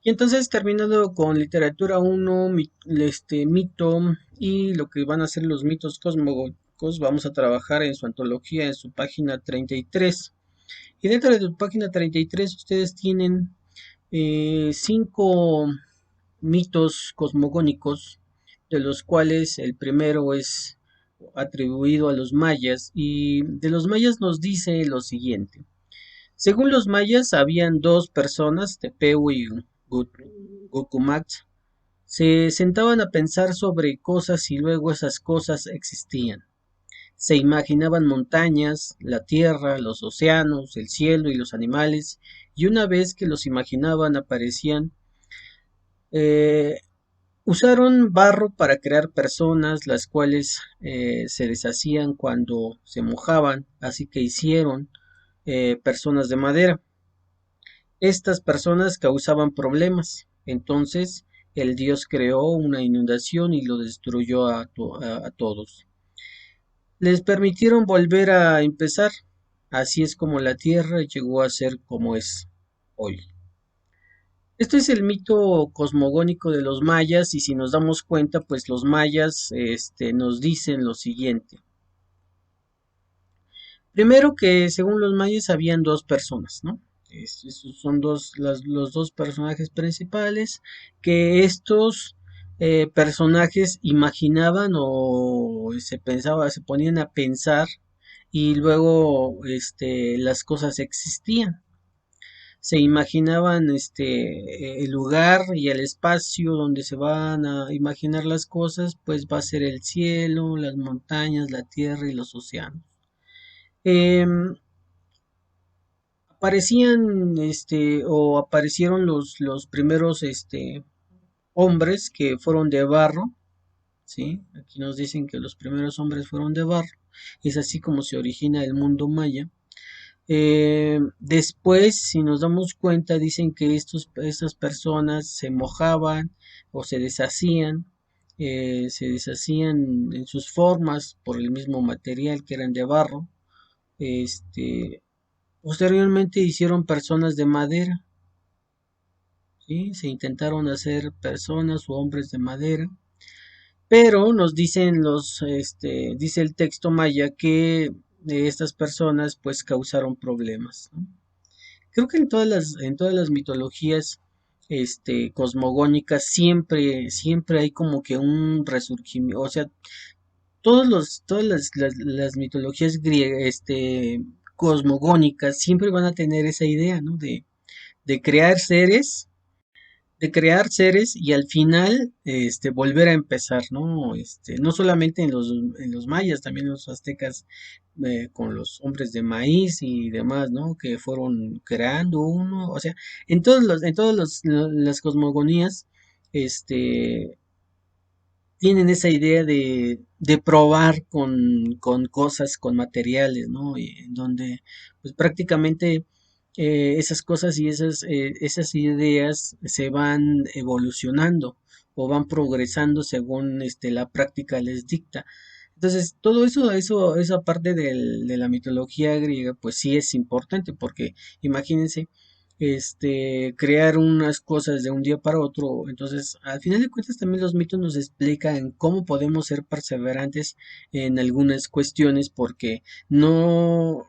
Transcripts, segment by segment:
Y entonces, terminando con literatura uno, mito y lo que van a ser los mitos cosmogónicos, vamos a trabajar en su antología en su página 33. Y dentro de tu página 33 ustedes tienen cinco mitos cosmogónicos, de los cuales el primero es atribuido a los mayas, y de los mayas nos dice lo siguiente. Según los mayas, habían dos personas, Tepeu y Gucumat, se sentaban a pensar sobre cosas y luego esas cosas existían. Se imaginaban montañas, la tierra, los océanos, el cielo y los animales, y una vez que los imaginaban aparecían. eh, Usaron barro para crear personas, las cuales se deshacían cuando se mojaban, así que hicieron personas de madera. Estas personas causaban problemas, entonces el dios creó una inundación y lo destruyó a todos. Les permitieron volver a empezar, así es como la tierra llegó a ser como es hoy. Este es el mito cosmogónico de los mayas, y si nos damos cuenta, pues los mayas nos dicen lo siguiente. Primero, que según los mayas habían dos personas, ¿no? Esos son los dos personajes principales, que estos personajes imaginaban o se ponían a pensar, y luego las cosas existían. Se imaginaban el lugar y el espacio donde se van a imaginar las cosas, pues va a ser el cielo, las montañas, la tierra y los océanos. Em, aparecieron los primeros hombres que fueron de barro, ¿sí? Aquí nos dicen que los primeros hombres fueron de barro, es así como se origina el mundo maya. Después, si nos damos cuenta, dicen que estas personas se mojaban o se deshacían en sus formas por el mismo material que eran de barro. Este, Posteriormente hicieron personas de madera, ¿sí? Se intentaron hacer personas o hombres de madera, pero nos dicen dice el texto maya que estas personas pues causaron problemas, ¿no? Creo que en todas las mitologías cosmogónicas siempre hay como que un resurgimiento, o sea, todas las mitologías griegas, cosmogónicas siempre van a tener esa idea, ¿no? De crear seres, de crear seres y al final volver a empezar, ¿no? No solamente en los mayas, también en los aztecas, con los hombres de maíz y demás, ¿no? Que fueron creando uno, o sea, en todas las cosmogonías, este, tienen esa idea de probar con cosas, con materiales, ¿no? Y en donde, pues prácticamente esas cosas y esas ideas se van evolucionando o van progresando según la práctica les dicta. Entonces, todo esa parte de la mitología griega, pues sí es importante, porque imagínense, crear unas cosas de un día para otro. Entonces, al final de cuentas, también los mitos nos explican cómo podemos ser perseverantes en algunas cuestiones, porque no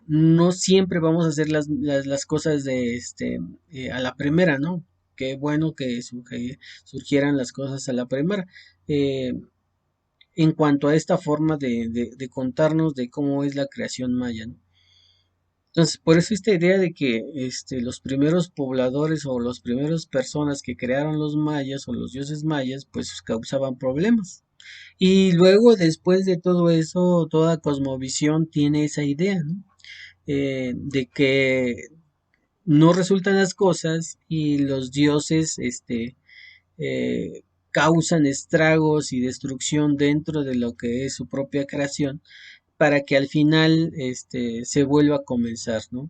siempre vamos a hacer las cosas a la primera, ¿no? Qué bueno que surgieran las cosas a la primera. Eh, en cuanto a esta forma de contarnos de cómo es la creación maya, ¿no? Entonces, por eso esta idea de que los primeros pobladores o las primeras personas que crearon los mayas o los dioses mayas, pues causaban problemas. Y luego, después de todo eso, toda cosmovisión tiene esa idea, ¿no? De que no resultan las cosas y los dioses, eh, causan estragos y destrucción dentro de lo que es su propia creación, para que al final se vuelva a comenzar, ¿no?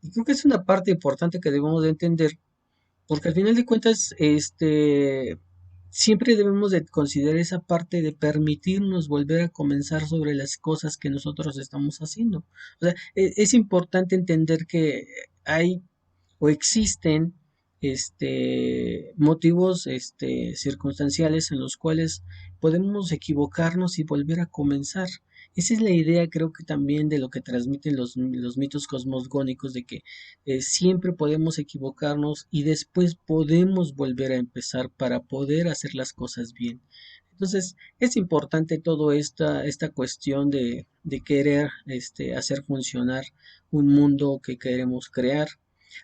Y creo que es una parte importante que debemos de entender, porque al final de cuentas, siempre debemos de considerar esa parte de permitirnos volver a comenzar sobre las cosas que nosotros estamos haciendo. O sea, es importante entender que hay o existen motivos circunstanciales en los cuales podemos equivocarnos y volver a comenzar. Esa es la idea, creo que también de lo que transmiten los mitos cosmogónicos, de que siempre podemos equivocarnos y después podemos volver a empezar para poder hacer las cosas bien. Entonces, es importante toda esta cuestión de querer hacer funcionar un mundo que queremos crear.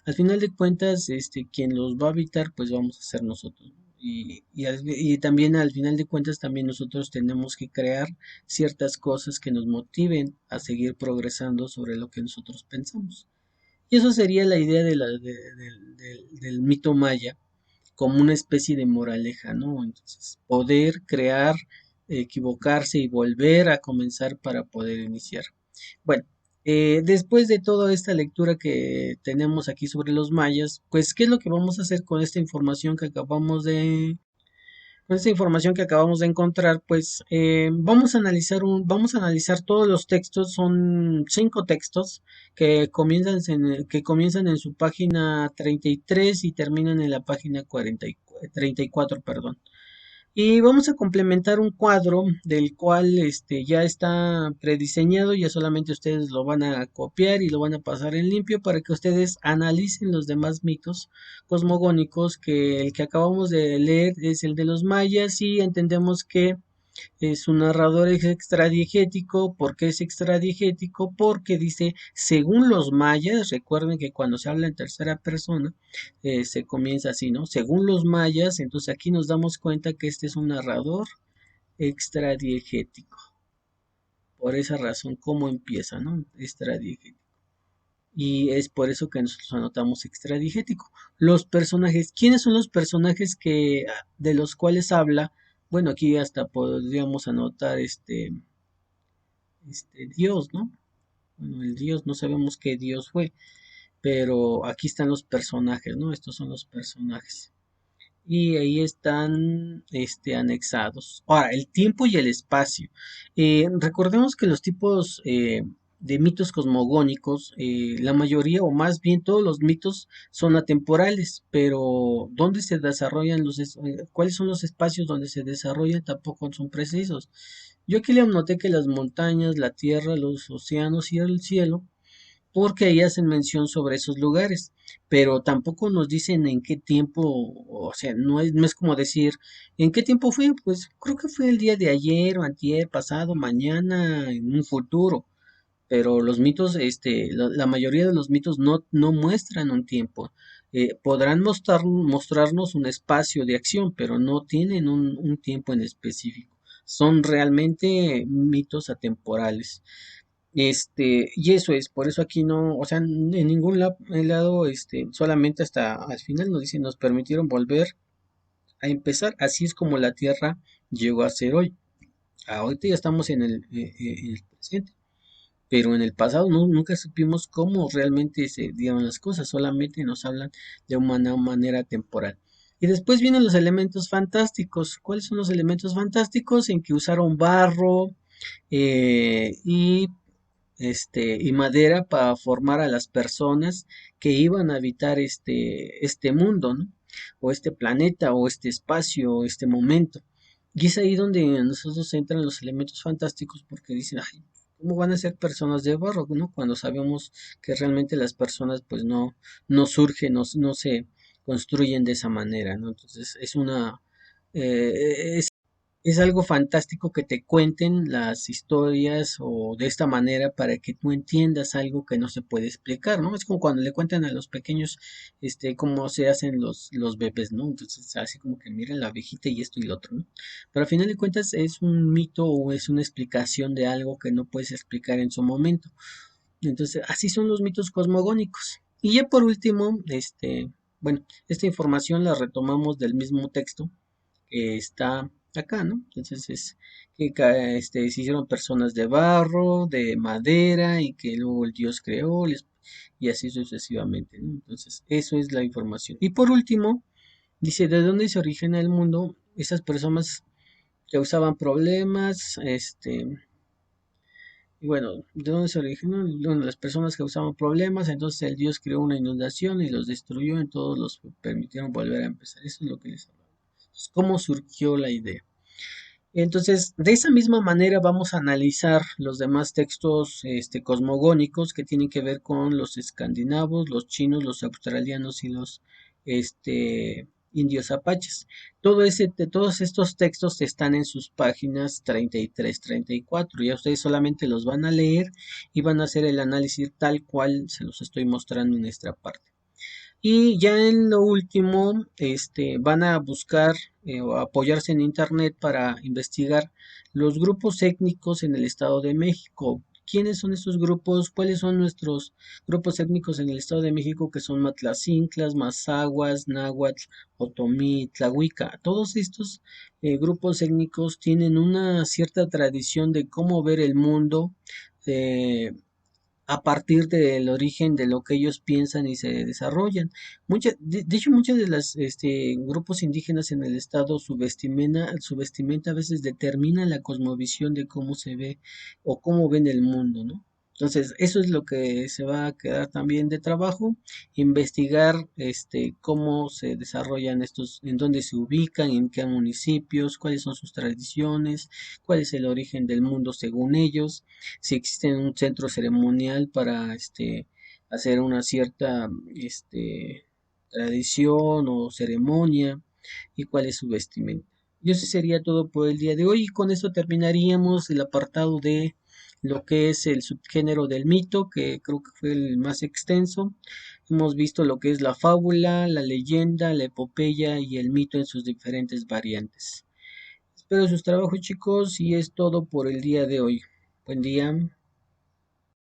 Al final de cuentas, quien los va a habitar, pues vamos a ser nosotros, ¿no? Y también al final de cuentas, también nosotros tenemos que crear ciertas cosas que nos motiven a seguir progresando sobre lo que nosotros pensamos. Y eso sería la idea del mito maya, como una especie de moraleja, ¿no? Entonces, poder crear, equivocarse y volver a comenzar para poder iniciar. Bueno, después de toda esta lectura que tenemos aquí sobre los mayas, pues, ¿qué es lo que vamos a hacer con esta información que con esta información que acabamos de encontrar? Pues vamos a analizar todos los textos, son 5 textos que comienzan en su página 33 y terminan en la página 34, perdón. Y vamos a complementar un cuadro del cual ya está prediseñado, ya solamente ustedes lo van a copiar y lo van a pasar en limpio para que ustedes analicen los demás mitos cosmogónicos, que el que acabamos de leer es el de los mayas y entendemos que su narrador es extradiegético. ¿Por qué es extradiegético? Porque dice, según los mayas, recuerden que cuando se habla en tercera persona, se comienza así, ¿no? Según los mayas, entonces aquí nos damos cuenta que este es un narrador extradiegético. Por esa razón, ¿cómo empieza, no? Extradiegético. Y es por eso que nosotros anotamos extradigético. Los personajes, ¿quiénes son los personajes de los cuales habla? Bueno, aquí hasta podríamos anotar Dios, ¿no? Bueno, el Dios, no sabemos qué Dios fue, pero aquí están los personajes, ¿no? Estos son los personajes. Y ahí están anexados. Ahora, el tiempo y el espacio. Recordemos que los tipos de mitos cosmogónicos, la mayoría o más bien todos los mitos son atemporales, pero ¿dónde se desarrollan cuáles son los espacios donde se desarrollan? Tampoco son precisos. Yo aquí le anoté que las montañas, la tierra, los océanos y el cielo, porque ahí hacen mención sobre esos lugares, pero tampoco nos dicen en qué tiempo, o sea, no es como decir, ¿en qué tiempo fue? Pues creo que fue el día de ayer, o antier, pasado, mañana, en un futuro, pero los mitos, la mayoría de los mitos no muestran un tiempo. Podrán mostrarnos un espacio de acción, pero no tienen un tiempo en específico. Son realmente mitos atemporales. Y eso es, por eso aquí no, o sea, en ningún lado, solamente hasta al final nos dicen, nos permitieron volver a empezar. Así es como la Tierra llegó a ser hoy. Ahorita ya estamos en el presente, pero en el pasado nunca supimos cómo realmente se dieron las cosas, solamente nos hablan de una manera temporal. Y después vienen los elementos fantásticos. ¿Cuáles son los elementos fantásticos? En que usaron barro, y y madera para formar a las personas que iban a habitar este mundo, ¿no? O este planeta, o este espacio, o este momento. Y es ahí donde nosotros entran los elementos fantásticos, porque dicen, ay, ¿cómo van a ser personas de barro, ¿no? Cuando sabemos que realmente las personas pues no surgen, no se construyen de esa manera, ¿no? Entonces es algo fantástico que te cuenten las historias o de esta manera para que tú entiendas algo que no se puede explicar, ¿no? Es como cuando le cuentan a los pequeños, cómo se hacen los bebés, ¿no? Entonces, así como que miren la abejita y esto y lo otro, ¿no? Pero al final de cuentas es un mito o es una explicación de algo que no puedes explicar en su momento. Entonces, así son los mitos cosmogónicos. Y ya por último, bueno, esta información la retomamos del mismo texto que está acá, ¿no? Entonces es que se hicieron personas de barro, de madera y que luego el Dios creó y así sucesivamente, ¿no? Entonces eso es la información. Y por último, dice, ¿de dónde se origina el mundo? Esas personas causaban problemas, Y bueno, ¿de dónde se originó? Bueno, las personas causaban problemas, entonces el Dios creó una inundación y los destruyó, en todos los permitieron volver a empezar. Eso es lo que les hablaba. Entonces, ¿cómo surgió la idea? Entonces, de esa misma manera vamos a analizar los demás textos cosmogónicos que tienen que ver con los escandinavos, los chinos, los australianos y los indios apaches. Todos estos textos están en sus páginas 33, 34. Ya ustedes solamente los van a leer y van a hacer el análisis tal cual se los estoy mostrando en esta parte. Y ya en lo último, van a buscar o apoyarse en internet para investigar los grupos étnicos en el Estado de México. ¿Quiénes son estos grupos? ¿Cuáles son nuestros grupos étnicos en el Estado de México? Que son Matlacinclas, Mazahuas, Náhuatl, Otomí, Tlahuica. Todos estos grupos étnicos tienen una cierta tradición de cómo ver el mundo, eh, a partir del origen de lo que ellos piensan y se desarrollan. De hecho, muchas de las grupos indígenas en el estado, su vestimenta a veces determina la cosmovisión de cómo se ve o cómo ven el mundo, ¿no? Entonces, eso es lo que se va a quedar también de trabajo, investigar cómo se desarrollan estos, en dónde se ubican, en qué municipios, cuáles son sus tradiciones, cuál es el origen del mundo según ellos, si existe un centro ceremonial para hacer una cierta tradición o ceremonia y cuál es su vestimenta. Y eso sería todo por el día de hoy y con eso terminaríamos el apartado de lo que es el subgénero del mito, que creo que fue el más extenso. Hemos visto lo que es la fábula, la leyenda, la epopeya y el mito en sus diferentes variantes. Espero sus trabajos, chicos, y es todo por el día de hoy. Buen día.